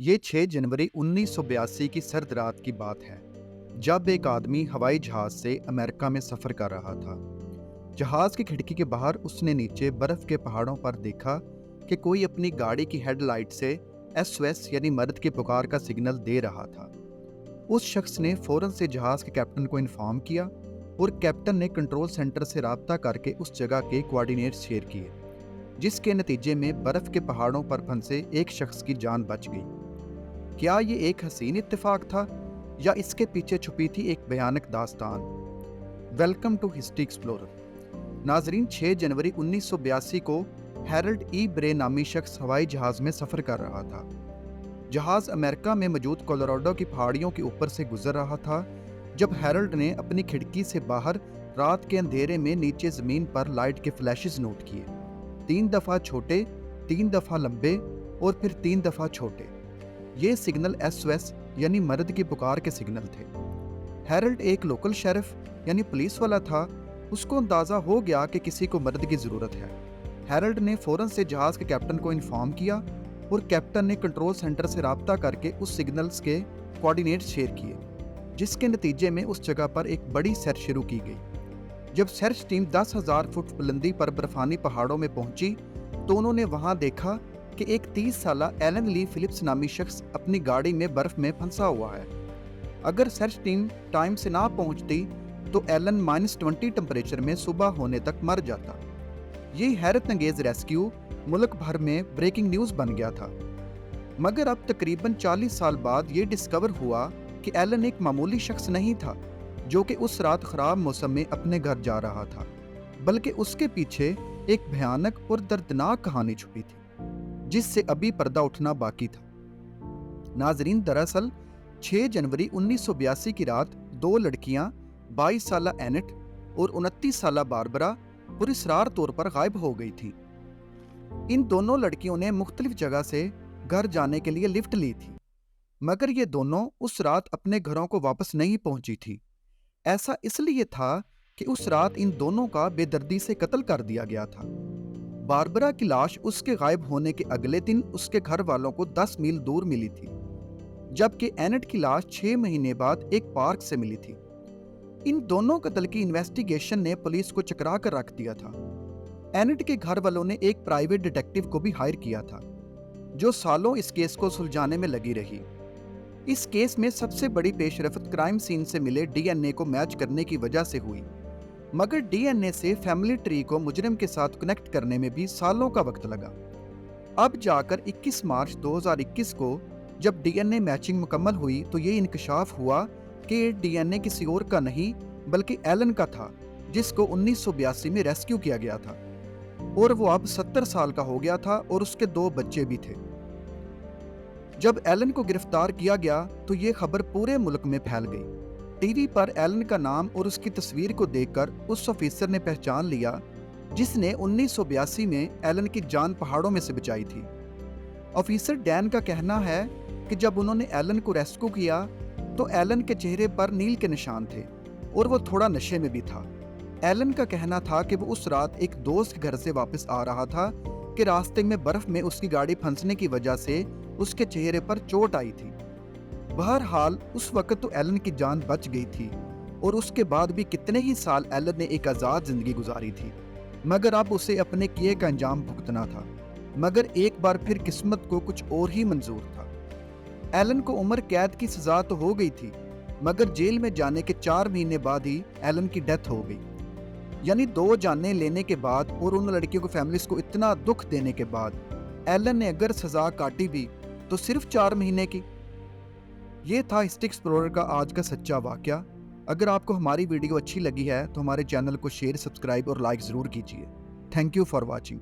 ये 6 जनवरी 1982 की सर्द रात की बात है, जब एक आदमी हवाई जहाज से अमेरिका में सफ़र कर रहा था। जहाज की खिड़की के बाहर उसने नीचे बर्फ़ के पहाड़ों पर देखा कि कोई अपनी गाड़ी की हेडलाइट से SOS यानी मदद की पुकार का सिग्नल दे रहा था। उस शख्स ने फ़ौरन से जहाज़ के कैप्टन को इन्फॉर्म किया और कैप्टन ने कंट्रोल सेंटर से राब्ता करके उस जगह के कोऑर्डिनेट्स शेयर किए, जिसके नतीजे में बर्फ़ के पहाड़ों पर फंसे एक शख्स की जान बच गई। क्या ये एक हसीन इत्तेफाक था या इसके पीछे छुपी थी एक भयानक दास्तान? Welcome to history explorer. नाजरीन, 6 जनवरी 1982 को हैरल्ड ई ब्रे नामी शख्स हवाई जहाज़ में सफ़र कर रहा था। जहाज़ अमेरिका में मौजूद कोलोराडो की पहाड़ियों के ऊपर से गुजर रहा था जब हैरल्ड ने अपनी खिड़की से बाहर रात के अंधेरे में नीचे ज़मीन पर लाइट के फ्लैशेस नोट किए। 3 दफ़ा छोटे, 3 दफ़ा लंबे और फिर 3 दफ़ा छोटे। ये सिग्नल SOS यानी मदद की पुकार के सिग्नल थे। हैरल्ड एक लोकल शेरिफ यानी पुलिस वाला था। उसको अंदाज़ा हो गया कि किसी को मदद की ज़रूरत है। हैरल्ड ने फ़ौरन से जहाज़ के कैप्टन को इन्फॉर्म किया और कैप्टन ने कंट्रोल सेंटर से राब्ता करके उस सिग्नल्स के कोऑर्डिनेट्स शेयर किए, जिसके नतीजे में उस जगह पर एक बड़ी सर्च शुरू की गई। जब सर्च टीम 10,000 फुट बुलंदी पर बर्फानी पहाड़ों में पहुंची तो उन्होंने वहां देखा कि एक 30 साला एलन ली फिलिप्स नामी शख्स अपनी गाड़ी में बर्फ में फंसा हुआ है। अगर सर्च टीम टाइम से ना पहुंचती तो एलन -20 टेम्परेचर में सुबह होने तक मर जाता। ये हैरत अंगेज रेस्क्यू मुल्क भर में ब्रेकिंग न्यूज़ बन गया था। मगर अब तकरीबन 40 साल बाद ये डिस्कवर हुआ कि एलन एक मामूली शख्स नहीं था जो कि उस रात खराब मौसम में अपने घर जा रहा था, बल्कि उसके पीछे एक भयानक और दर्दनाक कहानी छुपी थी जिससे अभी पर्दा उठना बाकी था। नाजरीन, दरअसल 6 जनवरी 1982 की रात 2 लड़कियां 22 साला एनेट और 29 साला बारबरा पुरस्रार तौर पर गायब हो गई थी। इन दोनों लड़कियों ने मुख्तलिफ जगह से घर जाने के लिए लिफ्ट ली थी, मगर ये दोनों उस रात अपने घरों को वापस नहीं पहुंची थी। ऐसा इसलिए था कि उस रात इन दोनों का बेदर्दी से कत्ल कर दिया गया था। बारबरा की लाश उसके गायब होने के अगले दिन उसके घर वालों को 10 मील दूर मिली थी, जबकि एनेट की लाश 6 महीने बाद एक पार्क से मिली थी। इन दोनों कत्ल की इन्वेस्टिगेशन ने पुलिस को चकरा कर रख दिया था। एनेट के घर वालों ने एक प्राइवेट डिटेक्टिव को भी हायर किया था, जो सालों इस केस को सुलझाने में लगी रही। इस केस में सबसे बड़ी पेशरफ्त क्राइम सीन से मिले DNA को मैच करने की वजह से हुई, मगर DNA से फैमिली ट्री को मुजरिम के साथ कनेक्ट करने में भी सालों का वक्त लगा। अब जाकर 21 मार्च 2021 को जब DNA मैचिंग मुकम्मल हुई तो ये इंकशाफ हुआ कि DNA किसी और का नहीं बल्कि एलन का था, जिसको 1982 में रेस्क्यू किया गया था और वो अब 70 साल का हो गया था और उसके 2 बच्चे भी थे। जब एलन को गिरफ्तार किया गया तो ये खबर पूरे मुल्क में फैल गई। टीवी पर एलन का नाम और उसकी तस्वीर को देखकर उस ऑफिसर ने पहचान लिया जिसने 1982 में एलन की जान पहाड़ों में से बचाई थी। ऑफिसर डैन का कहना है कि जब उन्होंने एलन को रेस्क्यू किया तो एलन के चेहरे पर नील के निशान थे और वो थोड़ा नशे में भी था। एलन का कहना था कि वो उस रात एक दोस्त के घर से वापस आ रहा था कि रास्ते में बर्फ में उसकी गाड़ी फंसने की वजह से उसके चेहरे पर चोट आई थी। बहरहाल उस वक्त तो एलन की जान बच गई थी और उसके बाद भी कितने ही साल एलन ने एक आज़ाद जिंदगी गुजारी थी, मगर अब उसे अपने किए का अंजाम भुगतना था। मगर एक बार फिर किस्मत को कुछ और ही मंजूर था। एलन को उम्र कैद की सजा तो हो गई थी, मगर जेल में जाने के 4 महीने बाद ही एलन की डेथ हो गई। यानी 2 जानें लेने के बाद और उन लड़कियों को फैमिलीज को इतना दुख देने के बाद एलन ने अगर सजा काटी भी तो सिर्फ 4 महीने की। ये था हिस्ट्री एक्सप्लोरर का आज का सच्चा वाकया। अगर आपको हमारी वीडियो अच्छी लगी है तो हमारे चैनल को शेयर, सब्सक्राइब और लाइक ज़रूर कीजिए। Thank you for watching.